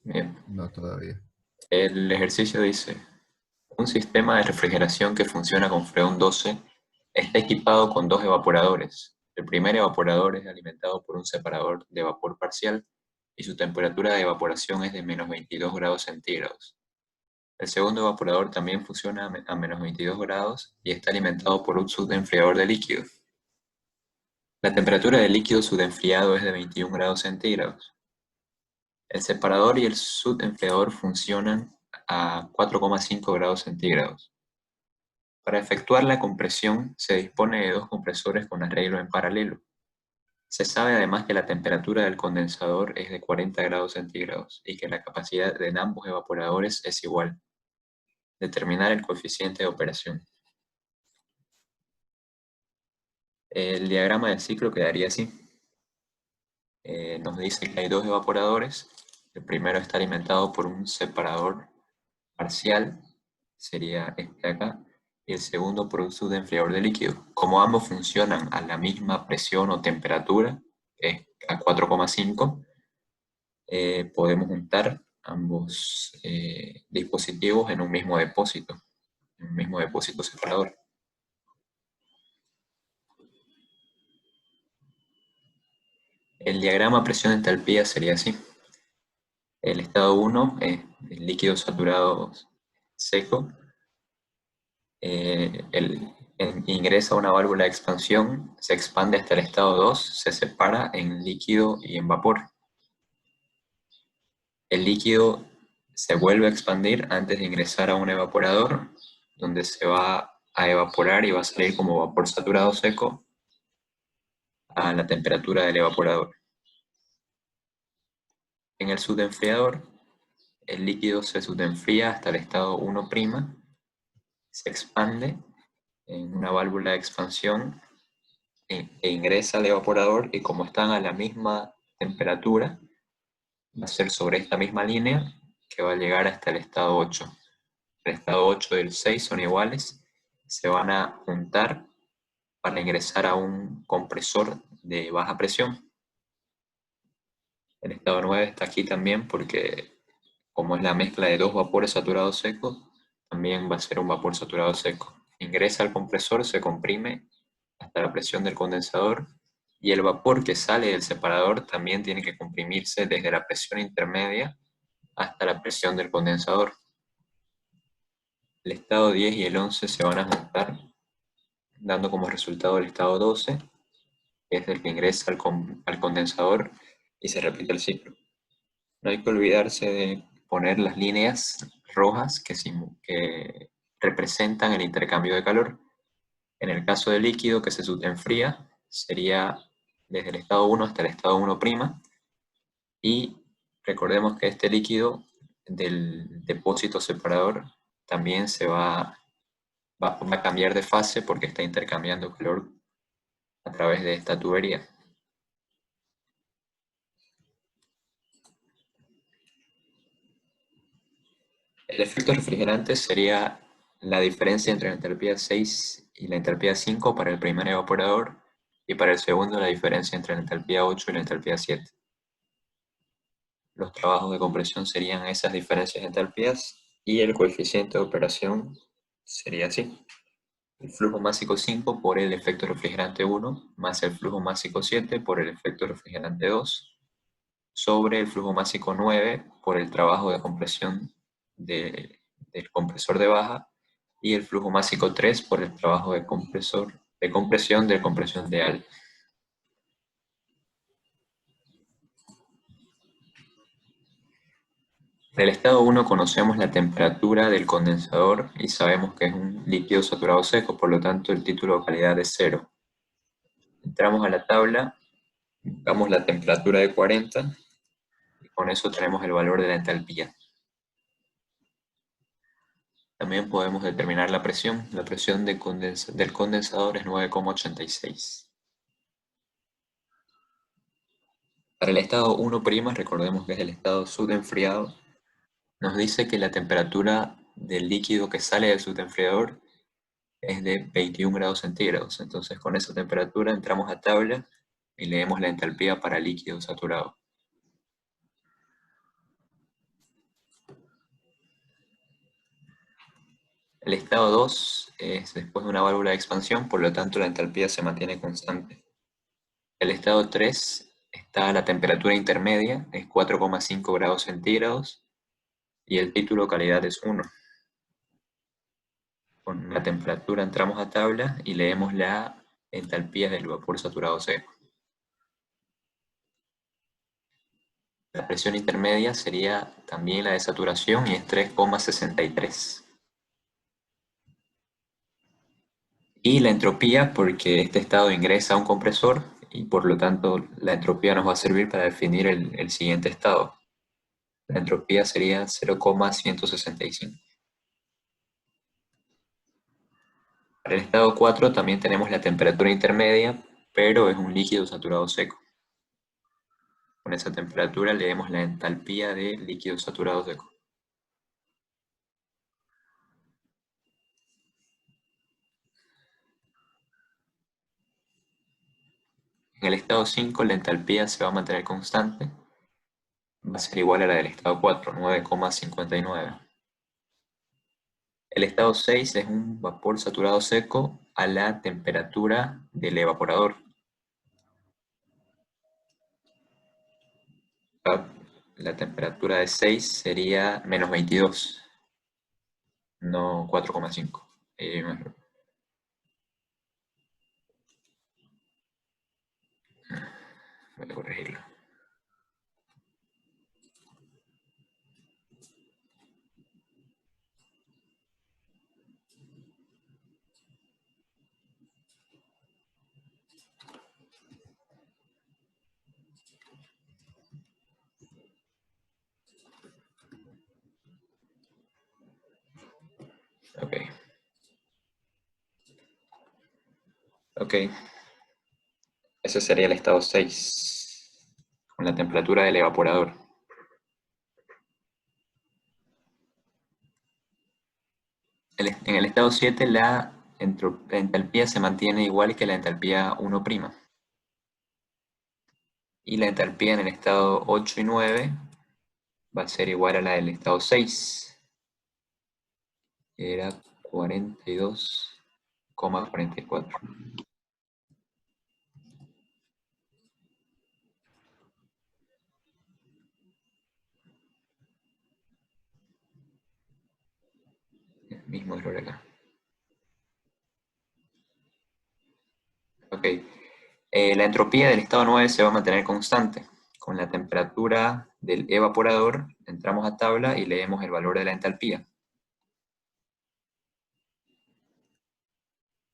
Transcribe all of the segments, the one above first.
Bien. No todavía. El ejercicio dice, un sistema de refrigeración que funciona con Freon 12 está equipado con dos evaporadores. El primer evaporador es alimentado por un separador de vapor parcial y su temperatura de evaporación es de menos 22 grados centígrados. El segundo evaporador también funciona a menos 22 grados y está alimentado por un subenfriador de líquido. La temperatura del líquido subenfriado es de 21 grados centígrados. El separador y el subenfriador funcionan a 4,5 grados centígrados. Para efectuar la compresión se dispone de dos compresores con arreglo en paralelo. Se sabe además que la temperatura del condensador es de 40 grados centígrados y que la capacidad de ambos evaporadores es igual. Determinar el coeficiente de operación. El diagrama del ciclo quedaría así. Nos dice que hay dos evaporadores. El primero está alimentado por un separador parcial, sería este de acá, y el segundo por un subenfriador de líquido. Como ambos funcionan a la misma presión o temperatura, que es a 4,5, podemos juntar ambos dispositivos en un mismo depósito separador. El diagrama presión-entalpía sería así. El estado 1 es el líquido saturado seco. Ingresa a una válvula de expansión, se expande hasta el estado 2, se separa en líquido y en vapor. El líquido se vuelve a expandir antes de ingresar a un evaporador, donde se va a evaporar y va a salir como vapor saturado seco a la temperatura del evaporador. En el subenfriador, el líquido se subenfría hasta el estado 1', se expande en una válvula de expansión e ingresa al evaporador, y como están a la misma temperatura, va a ser sobre esta misma línea que va a llegar hasta el estado 8. El estado 8 y el 6 son iguales, se van a juntar para ingresar a un compresor de baja presión. El estado 9 está aquí también porque, como es la mezcla de dos vapores saturados secos, también va a ser un vapor saturado seco. Ingresa al compresor, se comprime hasta la presión del condensador, y el vapor que sale del separador también tiene que comprimirse desde la presión intermedia hasta la presión del condensador. El estado 10 y el 11 se van a juntar, dando como resultado el estado 12, que es el que ingresa al condensador, y se repite el ciclo. No hay que olvidarse de poner las líneas rojas que representan el intercambio de calor. En el caso del líquido que se enfría, sería desde el estado 1 hasta el estado 1', y recordemos que este líquido del depósito separador también va a cambiar de fase porque está intercambiando calor a través de esta tubería. El efecto refrigerante sería la diferencia entre la entalpía 6 y la entalpía 5 para el primer evaporador, y para el segundo la diferencia entre la entalpía 8 y la entalpía 7. Los trabajos de compresión serían esas diferencias de entalpías, y el coeficiente de operación sería así. El flujo másico 5 por el efecto refrigerante 1 más el flujo másico 7 por el efecto refrigerante 2 sobre el flujo másico 9 por el trabajo de compresión del compresor de baja, y el flujo másico 3 por el trabajo de compresión del compresor de alta. En el estado 1 conocemos la temperatura del condensador y sabemos que es un líquido saturado seco, por lo tanto el título de calidad es 0. Entramos a la tabla, buscamos la temperatura de 40 y con eso tenemos el valor de la entalpía. También podemos determinar la presión. La presión del condensador es 9,86. Para el estado 1', recordemos que es el estado subenfriado, nos dice que la temperatura del líquido que sale del subenfriador es de 21 grados centígrados. Entonces con esa temperatura entramos a tabla y leemos la entalpía para líquido saturado. El estado 2 es después de una válvula de expansión, por lo tanto la entalpía se mantiene constante. El estado 3 está a la temperatura intermedia, es 4,5 grados centígrados, y el título calidad es 1. Con la temperatura entramos a tabla y leemos la entalpía del vapor saturado seco. La presión intermedia sería también la de saturación y es 3,63. Y la entropía, porque este estado ingresa a un compresor y por lo tanto la entropía nos va a servir para definir el siguiente estado. La entropía sería 0,165. Para el estado 4 también tenemos la temperatura intermedia, pero es un líquido saturado seco. Con esa temperatura leemos la entalpía de líquido saturado seco. En el estado 5 la entalpía se va a mantener constante, va a ser igual a la del estado 4, 9,59. El estado 6 es un vapor saturado seco a la temperatura del evaporador. La temperatura de 6 sería menos 22, no 4,5. Voy a corregirlo. Ok. Ok. Ese sería el estado 6, con la temperatura del evaporador. En el estado 7 la entalpía se mantiene igual que la entalpía 1'. Y la entalpía en el estado 8 y 9 va a ser igual a la del estado 6, que era 42,44. El mismo error acá. Ok. La entropía del estado 9 se va a mantener constante. Con la temperatura del evaporador entramos a tabla y leemos el valor de la entalpía.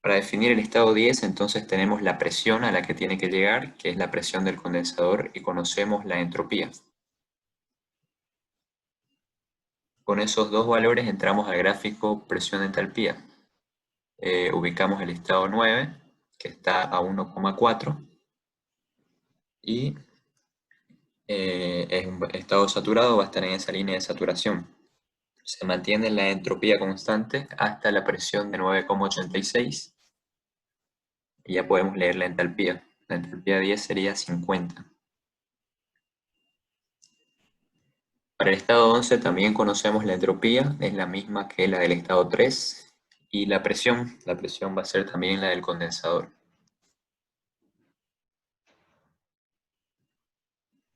Para definir el estado 10, entonces tenemos la presión a la que tiene que llegar, que es la presión del condensador, y conocemos la entropía. Con esos dos valores entramos al gráfico presión-entalpía. Ubicamos el estado 9, que está a 1,4, y es un estado saturado, va a estar en esa línea de saturación. Se mantiene la entropía constante hasta la presión de 9,86 y ya podemos leer la entalpía. La entalpía 10 sería 50. Para el estado 11 también conocemos la entropía, es la misma que la del estado 3, y la presión va a ser también la del condensador.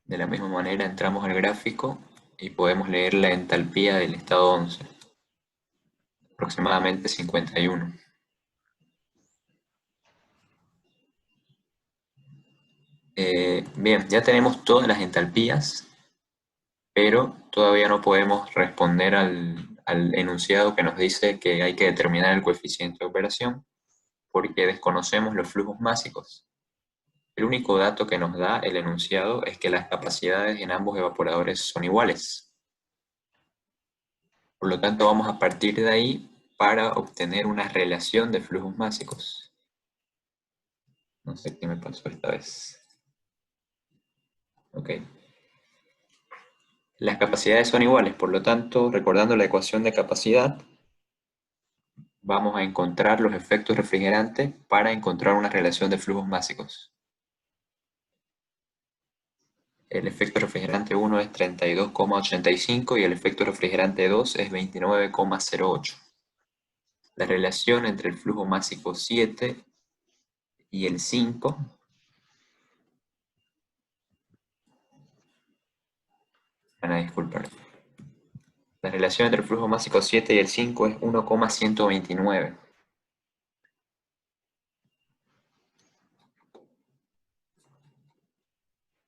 De la misma manera entramos al gráfico y podemos leer la entalpía del estado 11, aproximadamente 51. Bien, ya tenemos todas las entalpías, pero todavía no podemos responder al enunciado que nos dice que hay que determinar el coeficiente de operación porque desconocemos los flujos másicos. El único dato que nos da el enunciado es que las capacidades en ambos evaporadores son iguales. Por lo tanto, vamos a partir de ahí para obtener una relación de flujos másicos. No sé qué me pasó esta vez. Ok. Las capacidades son iguales, por lo tanto, recordando la ecuación de capacidad, vamos a encontrar los efectos refrigerantes para encontrar una relación de flujos másicos. El efecto refrigerante 1 es 32,85 y el efecto refrigerante 2 es 29,08. la relación entre el flujo másico 7 y el 5. Van a disculpar. La relación entre el flujo másico 7 y el 5 es 1,129.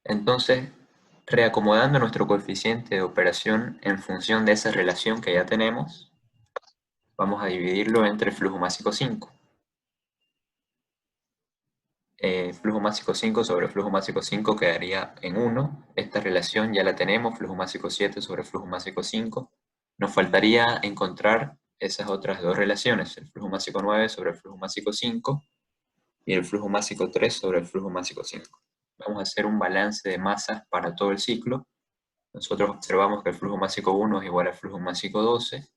Entonces, reacomodando nuestro coeficiente de operación en función de esa relación que ya tenemos, vamos a dividirlo entre el flujo másico 5. Flujo másico 5 sobre flujo másico 5 quedaría en 1. Esta relación ya la tenemos, flujo másico 7 sobre flujo másico 5. Nos faltaría encontrar esas otras dos relaciones, el flujo másico 9 sobre el flujo másico 5 y el flujo másico 3 sobre el flujo másico 5. Vamos a hacer un balance de masas para todo el ciclo. Nosotros observamos que el flujo másico 1 es igual al flujo másico 12,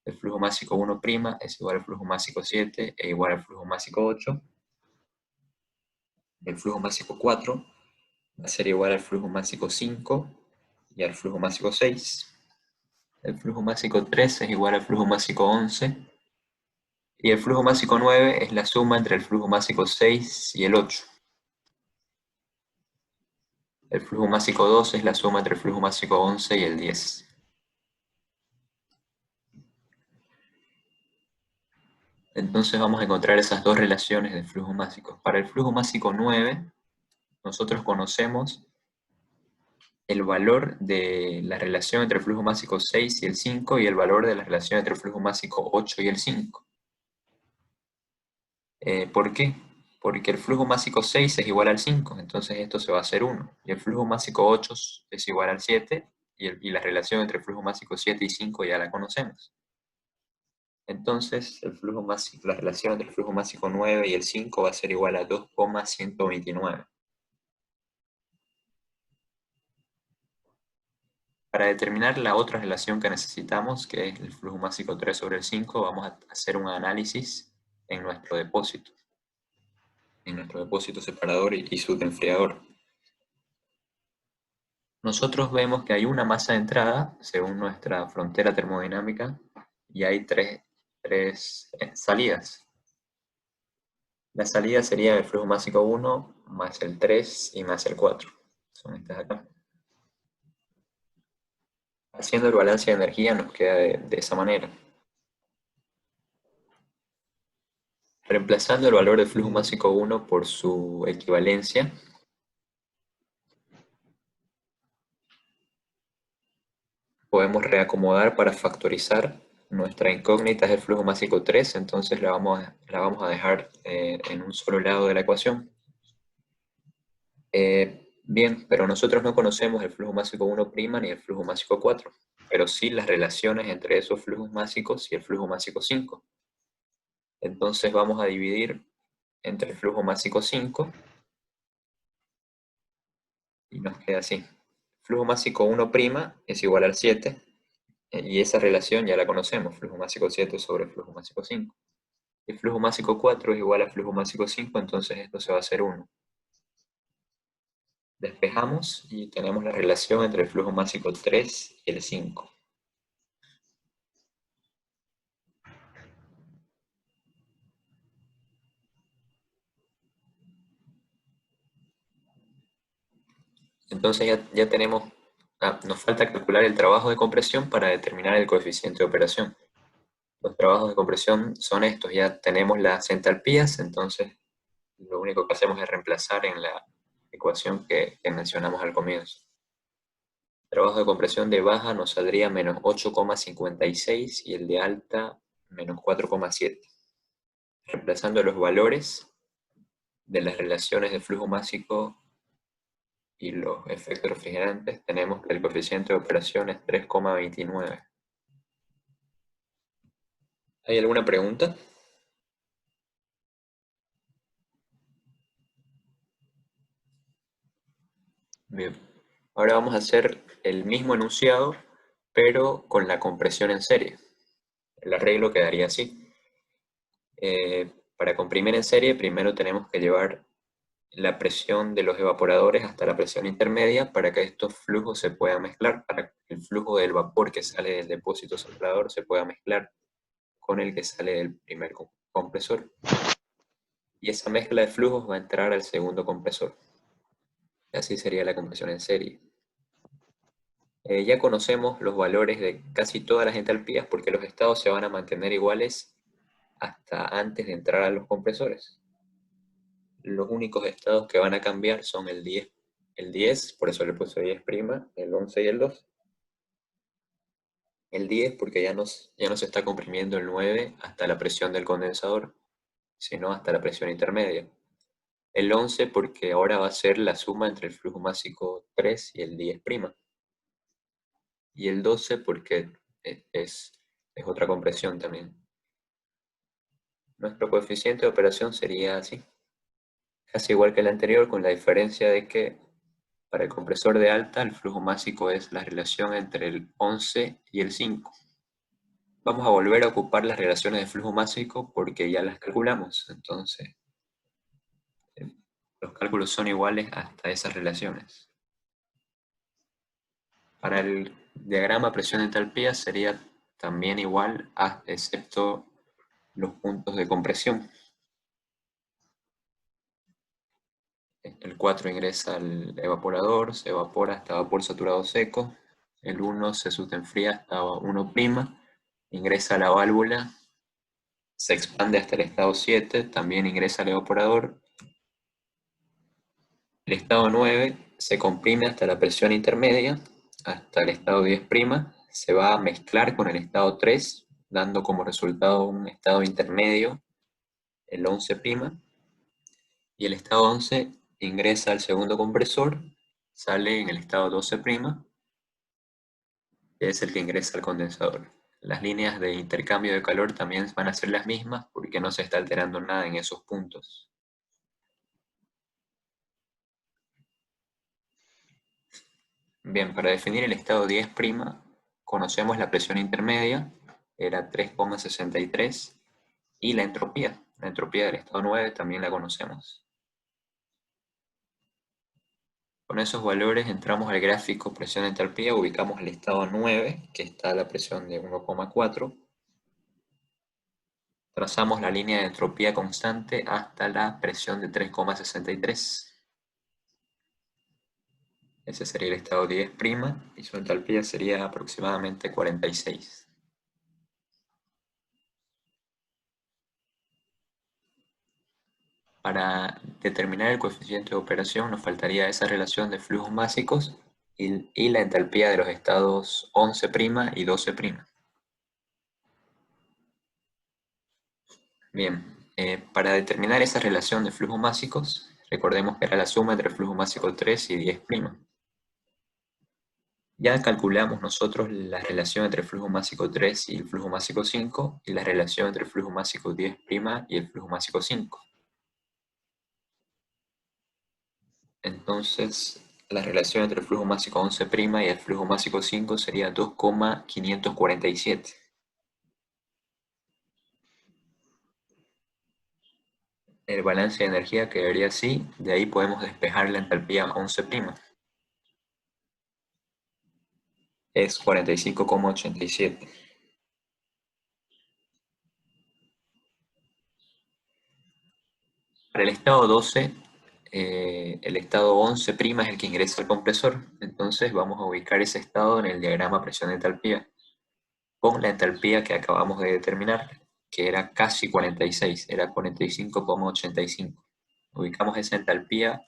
el flujo másico 1' es igual al flujo másico 7 e igual al flujo másico 8. El flujo másico 4 va a ser igual al flujo másico 5 y al flujo másico 6. El flujo másico 3 es igual al flujo másico 11. Y el flujo másico 9 es la suma entre el flujo másico 6 y el 8. El flujo másico 2 es la suma entre el flujo másico 11 y el 10. Entonces vamos a encontrar esas dos relaciones de flujo másico. Para el flujo másico 9, nosotros conocemos el valor de la relación entre el flujo másico 6 y el 5 y el valor de la relación entre el flujo másico 8 y el 5. ¿Por qué? Porque el flujo másico 6 es igual al 5, entonces esto se va a hacer 1. Y el flujo másico 8 es igual al 7, y la relación entre el flujo másico 7 y 5 ya la conocemos. Entonces la relación entre el flujo másico 9 y el 5 va a ser igual a 2,129. Para determinar la otra relación que necesitamos, que es el flujo másico 3 sobre el 5, vamos a hacer un análisis en nuestro depósito separador y subenfriador. Nosotros vemos que hay una masa de entrada, según nuestra frontera termodinámica, y hay tres salidas. La salida sería el flujo másico 1, más el 3 y más el 4. Son estas acá. Haciendo el balance de energía nos queda de esa manera. Reemplazando el valor del flujo másico 1 por su equivalencia, podemos reacomodar para factorizar. Nuestra incógnita es el flujo másico 3, entonces la vamos a dejar en un solo lado de la ecuación. Bien, pero nosotros no conocemos el flujo másico 1' ni el flujo másico 4, pero sí las relaciones entre esos flujos másicos y el flujo másico 5. Entonces vamos a dividir entre el flujo másico 5 y nos queda así. Flujo másico 1' es igual al 7, y esa relación ya la conocemos, flujo másico 7 sobre flujo másico 5. El flujo másico 4 es igual a flujo másico 5, entonces esto se va a hacer 1. Despejamos y tenemos la relación entre el flujo másico 3 y el 5. Entonces ya tenemos, nos falta calcular el trabajo de compresión para determinar el coeficiente de operación. Los trabajos de compresión son estos, ya tenemos las entalpías, entonces lo único que hacemos es reemplazar en la ecuación que mencionamos al comienzo. El trabajo de compresión de baja nos saldría menos 8,56 y el de alta menos 4,7. Reemplazando los valores de las relaciones de flujo másico y los efectos refrigerantes, tenemos que el coeficiente de operación es 3,29. ¿Hay alguna pregunta? Bien. Ahora vamos a hacer el mismo enunciado, pero con la compresión en serie. El arreglo quedaría así. Para comprimir en serie, primero tenemos que llevar la presión de los evaporadores hasta la presión intermedia para que estos flujos se puedan mezclar, para que el flujo del vapor que sale del depósito separador se pueda mezclar con el que sale del primer compresor. Y esa mezcla de flujos va a entrar al segundo compresor. Y así sería la compresión en serie. Ya conocemos los valores de casi todas las entalpías porque los estados se van a mantener iguales hasta antes de entrar a los compresores. Los únicos estados que van a cambiar son el 10, por eso le puse 10', el 11 y el 2. El 10 porque ya no se está comprimiendo el 9 hasta la presión del condensador, sino hasta la presión intermedia. El 11 porque ahora va a ser la suma entre el flujo másico 3 y el 10'. Y el 12 porque es otra compresión también. Nuestro coeficiente de operación sería así, casi igual que el anterior, con la diferencia de que para el compresor de alta el flujo másico es la relación entre el 11 y el 5. Vamos a volver a ocupar las relaciones de flujo másico porque ya las calculamos, entonces los cálculos son iguales hasta esas relaciones. Para el diagrama presión-entalpía sería también igual, excepto los puntos de compresión. El 4 ingresa al evaporador, se evapora hasta vapor saturado seco. El 1 se sustenfría hasta 1', ingresa a la válvula, se expande hasta el estado 7, también ingresa al evaporador. El estado 9 se comprime hasta la presión intermedia, hasta el estado 10', se va a mezclar con el estado 3, dando como resultado un estado intermedio, el 11', y el estado 11 ingresa al segundo compresor, sale en el estado 12', que es el que ingresa al condensador. Las líneas de intercambio de calor también van a ser las mismas porque no se está alterando nada en esos puntos. Bien, para definir el estado 10', conocemos la presión intermedia, era 3,63, y la entropía del estado 9 también la conocemos. Con esos valores entramos al gráfico presión-entalpía, ubicamos el estado 9, que está a la presión de 1,4. Trazamos la línea de entropía constante hasta la presión de 3,63. Ese sería el estado 10', y su entalpía sería aproximadamente 46. Para determinar el coeficiente de operación nos faltaría esa relación de flujos máxicos y la entalpía de los estados 11' y 12'. Bien, para determinar esa relación de flujos máxicos, recordemos que era la suma entre el flujo másico 3 y 10'. Ya calculamos nosotros la relación entre el flujo másico 3 y el flujo másico 5 y la relación entre el flujo másico 10' y el flujo másico 5. Entonces, la relación entre el flujo másico 11' y el flujo másico 5 sería 2,547. El balance de energía quedaría así, de ahí podemos despejar la entalpía 11'. Es 45,87. Para el estado 12, el estado 11' es el que ingresa al compresor, entonces vamos a ubicar ese estado en el diagrama presión-entalpía con la entalpía que acabamos de determinar, que era casi 46, era 45,85. Ubicamos esa entalpía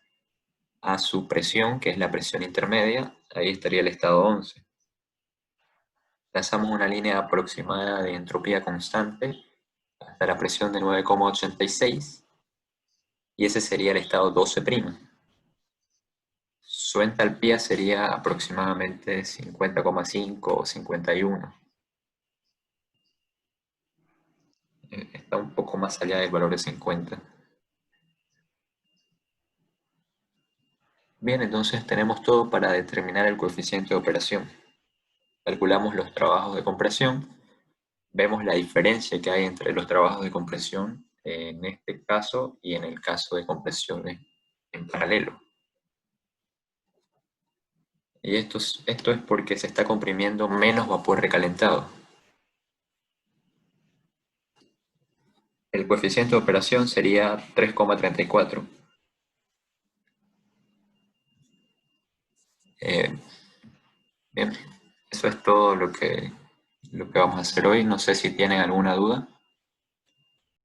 a su presión, que es la presión intermedia, ahí estaría el estado 11. Trazamos una línea aproximada de entropía constante hasta la presión de 9,86 y ese sería el estado 12'. Su entalpía sería aproximadamente 50,5 o 51. Está un poco más allá del valor de 50. Bien, entonces tenemos todo para determinar el coeficiente de operación. Calculamos los trabajos de compresión, vemos la diferencia que hay entre los trabajos de compresión en este caso y en el caso de compresiones en paralelo. Y esto es porque se está comprimiendo menos vapor recalentado. El coeficiente de operación sería 3,34. Eh, Bien, eso es todo lo que vamos a hacer hoy. No sé si tienen alguna duda.